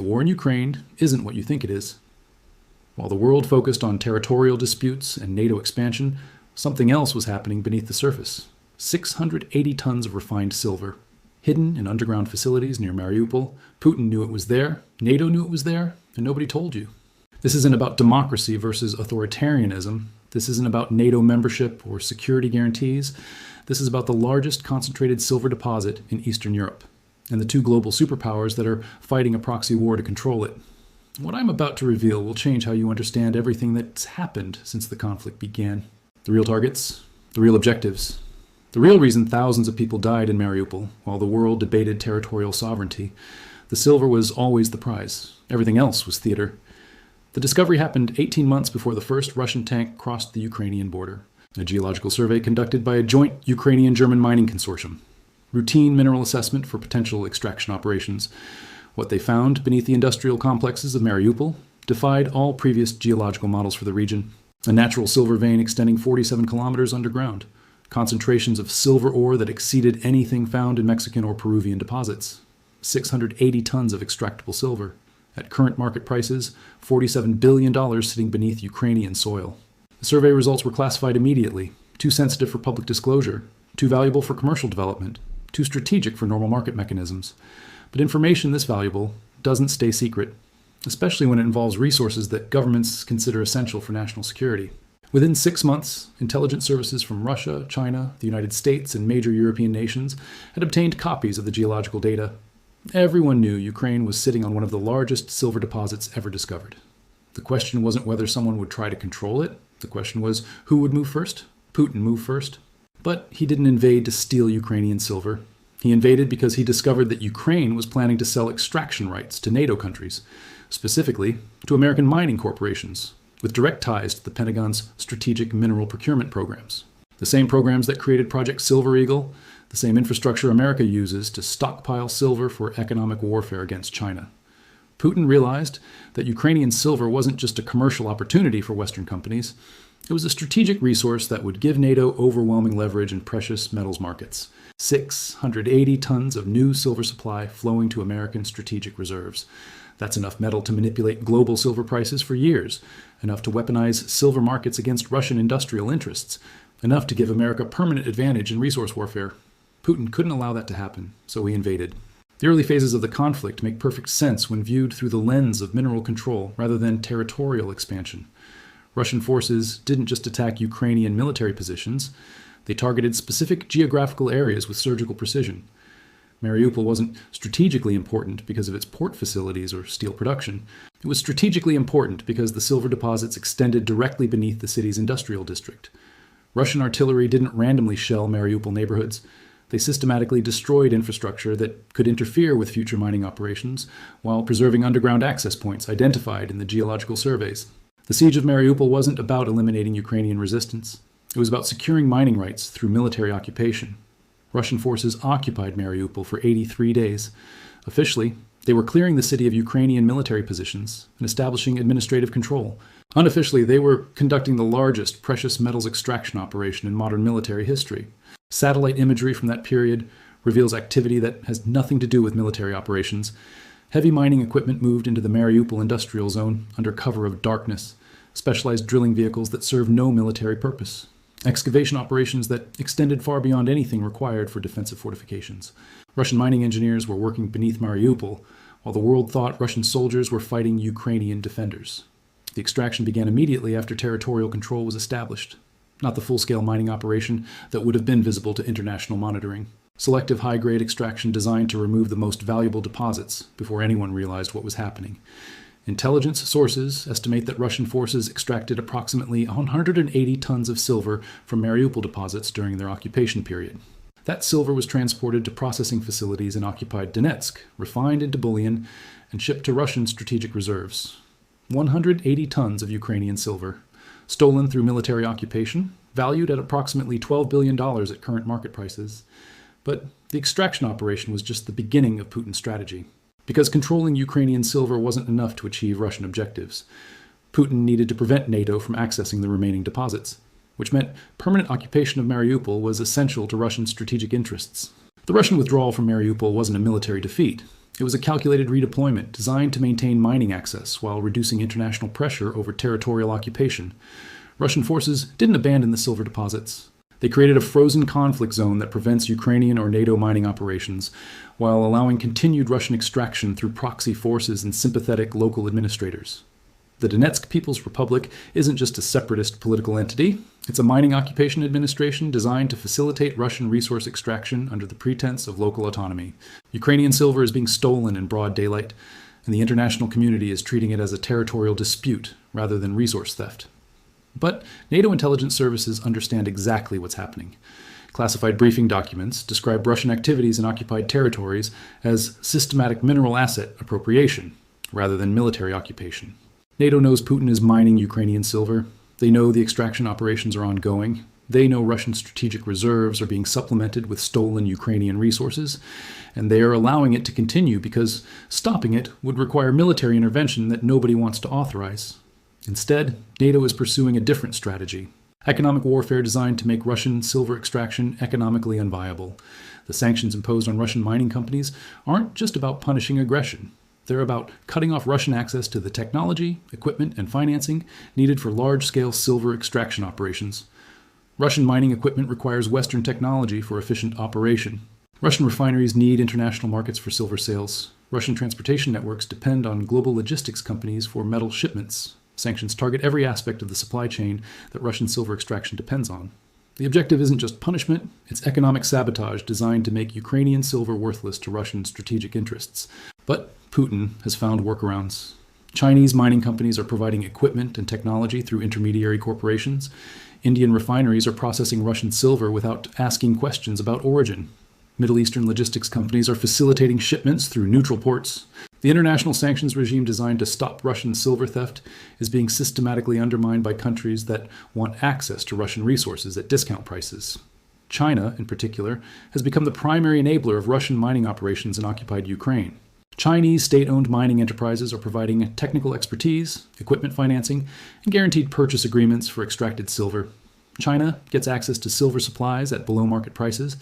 The war in Ukraine isn't what you think it is. While the world focused on territorial disputes and NATO expansion, something else was happening beneath the surface. 680 tons of refined silver, hidden in underground facilities near Mariupol. Putin knew it was there, NATO knew it was there, and nobody told you. This isn't about democracy versus authoritarianism. This isn't about NATO membership or security guarantees. This is about the largest concentrated silver deposit in Eastern Europe, and the two global superpowers that are fighting a proxy war to control it. What I'm about to reveal will change how you understand everything that's happened since the conflict began. The real targets, the real objectives, the real reason thousands of people died in Mariupol while the world debated territorial sovereignty. The silver was always the prize. Everything else was theater. The discovery happened 18 months before the first Russian tank crossed the Ukrainian border. A geological survey conducted by a joint Ukrainian-German mining consortium. Routine mineral assessment for potential extraction operations. What they found beneath the industrial complexes of Mariupol defied all previous geological models for the region. A natural silver vein extending 47 kilometers underground. Concentrations of silver ore that exceeded anything found in Mexican or Peruvian deposits. 680 tons of extractable silver. At current market prices, $47 billion sitting beneath Ukrainian soil. The survey results were classified immediately. Too sensitive for public disclosure. Too valuable for commercial development. Too strategic for normal market mechanisms. But information this valuable doesn't stay secret, especially when it involves resources that governments consider essential for national security. Within 6 months, intelligence services from Russia, China, the United States, and major European nations had obtained copies of the geological data. Everyone knew Ukraine was sitting on one of the largest silver deposits ever discovered. The question wasn't whether someone would try to control it. The question was, who would move first? Putin moved first. But he didn't invade to steal Ukrainian silver. He invaded because he discovered that Ukraine was planning to sell extraction rights to NATO countries, specifically to American mining corporations, with direct ties to the Pentagon's strategic mineral procurement programs. The same programs that created Project Silver Eagle, the same infrastructure America uses to stockpile silver for economic warfare against China. Putin realized that Ukrainian silver wasn't just a commercial opportunity for Western companies. It was a strategic resource that would give NATO overwhelming leverage in precious metals markets. 680 tons of new silver supply flowing to American strategic reserves. That's enough metal to manipulate global silver prices for years, enough to weaponize silver markets against Russian industrial interests, enough to give America permanent advantage in resource warfare. Putin couldn't allow that to happen, so he invaded. The early phases of the conflict make perfect sense when viewed through the lens of mineral control rather than territorial expansion. Russian forces didn't just attack Ukrainian military positions, they targeted specific geographical areas with surgical precision. Mariupol wasn't strategically important because of its port facilities or steel production. It was strategically important because the silver deposits extended directly beneath the city's industrial district. Russian artillery didn't randomly shell Mariupol neighborhoods. They systematically destroyed infrastructure that could interfere with future mining operations while preserving underground access points identified in the geological surveys. The siege of Mariupol wasn't about eliminating Ukrainian resistance. It was about securing mining rights through military occupation. Russian forces occupied Mariupol for 83 days. Officially, they were clearing the city of Ukrainian military positions and establishing administrative control. Unofficially, they were conducting the largest precious metals extraction operation in modern military history. Satellite imagery from that period reveals activity that has nothing to do with military operations. Heavy mining equipment moved into the Mariupol industrial zone under cover of darkness. Specialized drilling vehicles that served no military purpose. Excavation operations that extended far beyond anything required for defensive fortifications. Russian mining engineers were working beneath Mariupol, while the world thought Russian soldiers were fighting Ukrainian defenders. The extraction began immediately after territorial control was established. Not the full-scale mining operation that would have been visible to international monitoring. Selective high-grade extraction designed to remove the most valuable deposits before anyone realized what was happening. Intelligence sources estimate that Russian forces extracted approximately 180 tons of silver from Mariupol deposits during their occupation period. That silver was transported to processing facilities in occupied Donetsk, refined into bullion, and shipped to Russian strategic reserves. 180 tons of Ukrainian silver, stolen through military occupation, valued at approximately $12 billion at current market prices. But the extraction operation was just the beginning of Putin's strategy. Because controlling Ukrainian silver wasn't enough to achieve Russian objectives. Putin needed to prevent NATO from accessing the remaining deposits, which meant permanent occupation of Mariupol was essential to Russian strategic interests. The Russian withdrawal from Mariupol wasn't a military defeat. It was a calculated redeployment designed to maintain mining access while reducing international pressure over territorial occupation. Russian forces didn't abandon the silver deposits. They created a frozen conflict zone that prevents Ukrainian or NATO mining operations, while allowing continued Russian extraction through proxy forces and sympathetic local administrators. The Donetsk People's Republic isn't just a separatist political entity. It's a mining occupation administration designed to facilitate Russian resource extraction under the pretense of local autonomy. Ukrainian silver is being stolen in broad daylight, and the international community is treating it as a territorial dispute rather than resource theft. But NATO intelligence services understand exactly what's happening. Classified briefing documents describe Russian activities in occupied territories as systematic mineral asset appropriation rather than military occupation. NATO knows Putin is mining Ukrainian silver. They know the extraction operations are ongoing. They know Russian strategic reserves are being supplemented with stolen Ukrainian resources, and they are allowing it to continue because stopping it would require military intervention that nobody wants to authorize. Instead, NATO is pursuing a different strategy. Economic warfare designed to make Russian silver extraction economically unviable. The sanctions imposed on Russian mining companies aren't just about punishing aggression. They're about cutting off Russian access to the technology, equipment, and financing needed for large-scale silver extraction operations. Russian mining equipment requires Western technology for efficient operation. Russian refineries need international markets for silver sales. Russian transportation networks depend on global logistics companies for metal shipments. Sanctions target every aspect of the supply chain that Russian silver extraction depends on. The objective isn't just punishment, it's economic sabotage designed to make Ukrainian silver worthless to Russian strategic interests. But Putin has found workarounds. Chinese mining companies are providing equipment and technology through intermediary corporations. Indian refineries are processing Russian silver without asking questions about origin. Middle Eastern logistics companies are facilitating shipments through neutral ports. The international sanctions regime designed to stop Russian silver theft is being systematically undermined by countries that want access to Russian resources at discount prices. China, in particular, has become the primary enabler of Russian mining operations in occupied Ukraine. Chinese state-owned mining enterprises are providing technical expertise, equipment financing, and guaranteed purchase agreements for extracted silver. China gets access to silver supplies at below-market prices.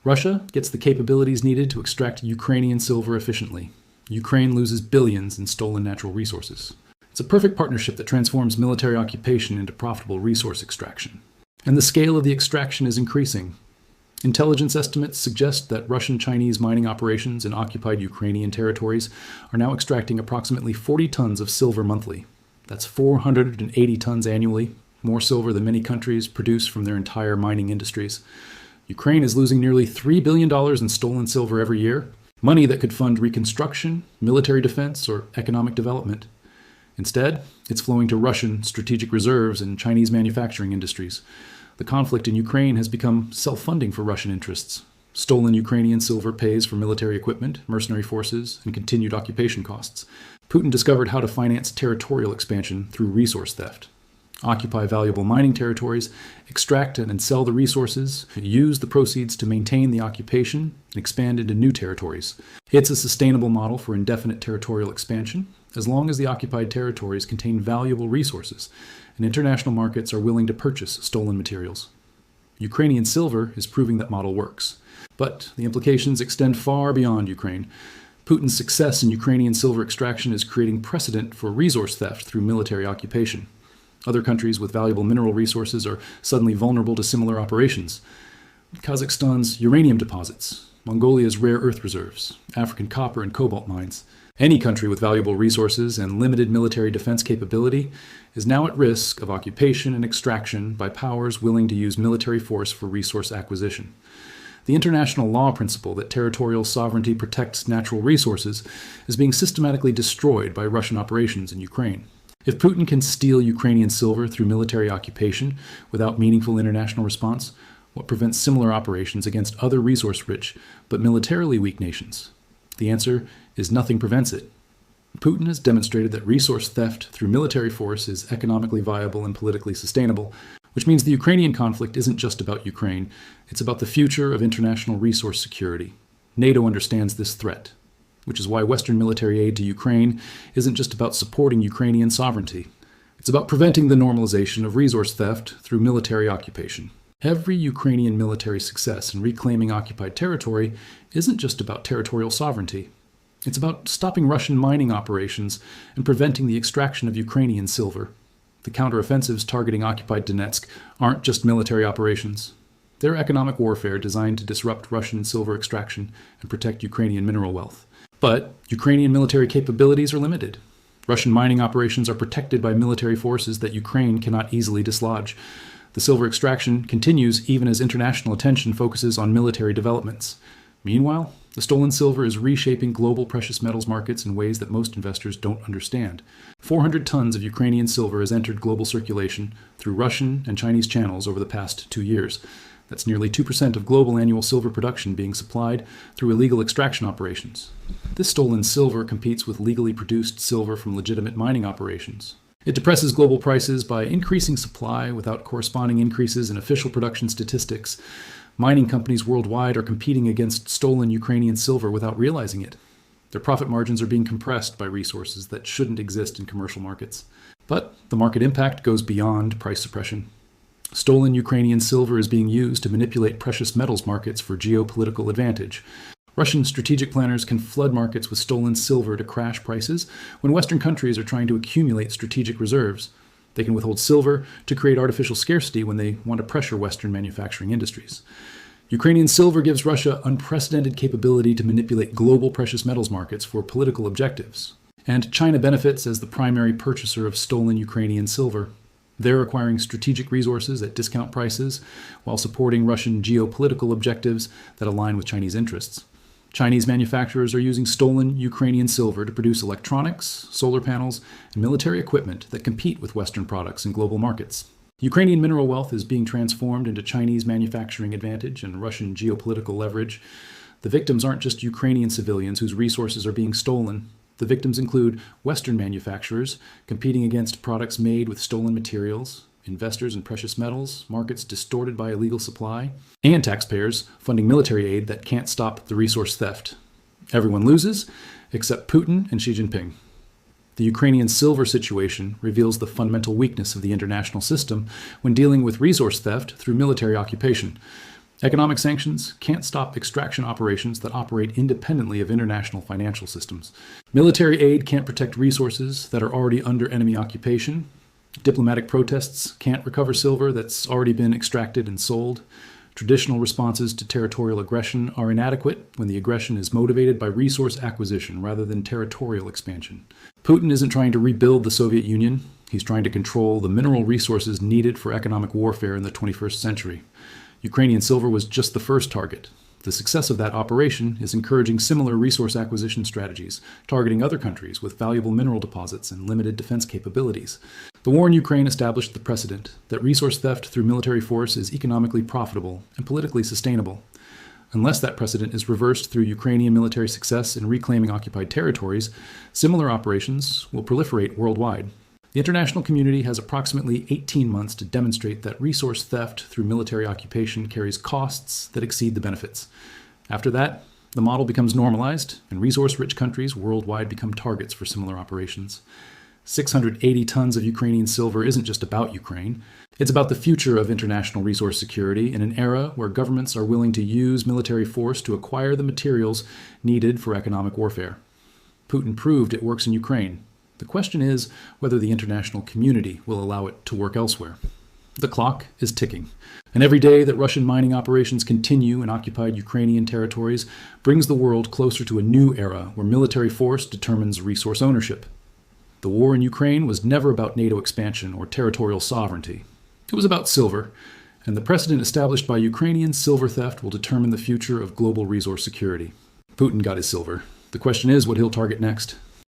Russia gets the capabilities needed to extract Ukrainian silver efficiently. Ukraine loses billions in stolen natural resources. It's a perfect partnership that transforms military occupation into profitable resource extraction. And the scale of the extraction is increasing. Intelligence estimates suggest that Russian-Chinese mining operations in occupied Ukrainian territories are now extracting approximately 40 tons of silver monthly. That's 480 tons annually, more silver than many countries produce from their entire mining industries. Ukraine is losing nearly $3 billion in stolen silver every year, money that could fund reconstruction, military defense, or economic development. Instead, it's flowing to Russian strategic reserves and Chinese manufacturing industries. The conflict in Ukraine has become self-funding for Russian interests. Stolen Ukrainian silver pays for military equipment, mercenary forces, and continued occupation costs. Putin discovered how to finance territorial expansion through resource theft. Occupy valuable mining territories, extract and sell the resources, use the proceeds to maintain the occupation, and expand into new territories. It's a sustainable model for indefinite territorial expansion, as long as the occupied territories contain valuable resources, and international markets are willing to purchase stolen materials. Ukrainian silver is proving that model works. But the implications extend far beyond Ukraine. Putin's success in Ukrainian silver extraction is creating precedent for resource theft through military occupation. Other countries with valuable mineral resources are suddenly vulnerable to similar operations. Kazakhstan's uranium deposits, Mongolia's rare earth reserves, African copper and cobalt mines. Any country with valuable resources and limited military defense capability is now at risk of occupation and extraction by powers willing to use military force for resource acquisition. The international law principle that territorial sovereignty protects natural resources is being systematically destroyed by Russian operations in Ukraine. If Putin can steal Ukrainian silver through military occupation without meaningful international response, what prevents similar operations against other resource-rich but militarily weak nations? The answer is nothing prevents it. Putin has demonstrated that resource theft through military force is economically viable and politically sustainable, which means the Ukrainian conflict isn't just about Ukraine, it's about the future of international resource security. NATO understands this threat, which is why Western military aid to Ukraine isn't just about supporting Ukrainian sovereignty. It's about preventing the normalization of resource theft through military occupation. Every Ukrainian military success in reclaiming occupied territory isn't just about territorial sovereignty. It's about stopping Russian mining operations and preventing the extraction of Ukrainian silver. The counteroffensives targeting occupied Donetsk aren't just military operations. They're economic warfare designed to disrupt Russian silver extraction and protect Ukrainian mineral wealth. But Ukrainian military capabilities are limited. Russian mining operations are protected by military forces that Ukraine cannot easily dislodge. The silver extraction continues even as international attention focuses on military developments. Meanwhile, the stolen silver is reshaping global precious metals markets in ways that most investors don't understand. 400 tons of Ukrainian silver has entered global circulation through Russian and Chinese channels over the past 2 years. That's nearly 2% of global annual silver production being supplied through illegal extraction operations. This stolen silver competes with legally produced silver from legitimate mining operations. It depresses global prices by increasing supply without corresponding increases in official production statistics. Mining companies worldwide are competing against stolen Ukrainian silver without realizing it. Their profit margins are being compressed by resources that shouldn't exist in commercial markets. But the market impact goes beyond price suppression. Stolen Ukrainian silver is being used to manipulate precious metals markets for geopolitical advantage. Russian strategic planners can flood markets with stolen silver to crash prices when Western countries are trying to accumulate strategic reserves. They can withhold silver to create artificial scarcity when they want to pressure Western manufacturing industries. Ukrainian silver gives Russia unprecedented capability to manipulate global precious metals markets for political objectives. And China benefits as the primary purchaser of stolen Ukrainian silver. They're acquiring strategic resources at discount prices while supporting Russian geopolitical objectives that align with Chinese interests. Chinese manufacturers are using stolen Ukrainian silver to produce electronics, solar panels, and military equipment that compete with Western products in global markets. Ukrainian mineral wealth is being transformed into Chinese manufacturing advantage and Russian geopolitical leverage. The victims aren't just Ukrainian civilians whose resources are being stolen. The victims include Western manufacturers competing against products made with stolen materials, investors in precious metals, markets distorted by illegal supply, and taxpayers funding military aid that can't stop the resource theft. Everyone loses, except Putin and Xi Jinping. The Ukrainian silver situation reveals the fundamental weakness of the international system when dealing with resource theft through military occupation. Economic sanctions can't stop extraction operations that operate independently of international financial systems. Military aid can't protect resources that are already under enemy occupation. Diplomatic protests can't recover silver that's already been extracted and sold. Traditional responses to territorial aggression are inadequate when the aggression is motivated by resource acquisition rather than territorial expansion. Putin isn't trying to rebuild the Soviet Union. He's trying to control the mineral resources needed for economic warfare in the 21st century. Ukrainian silver was just the first target. The success of that operation is encouraging similar resource acquisition strategies, targeting other countries with valuable mineral deposits and limited defense capabilities. The war in Ukraine established the precedent that resource theft through military force is economically profitable and politically sustainable. Unless that precedent is reversed through Ukrainian military success in reclaiming occupied territories, similar operations will proliferate worldwide. The international community has approximately 18 months to demonstrate that resource theft through military occupation carries costs that exceed the benefits. After that, the model becomes normalized, and resource-rich countries worldwide become targets for similar operations. 680 tons of Ukrainian silver isn't just about Ukraine. It's about the future of international resource security in an era where governments are willing to use military force to acquire the materials needed for economic warfare. Putin proved it works in Ukraine. The question is whether the international community will allow it to work elsewhere. The clock is ticking, and every day that Russian mining operations continue in occupied Ukrainian territories brings the world closer to a new era where military force determines resource ownership. The war in Ukraine was never about NATO expansion or territorial sovereignty. It was about silver, and the precedent established by Ukrainian silver theft will determine the future of global resource security. Putin got his silver. The question is what he'll target next.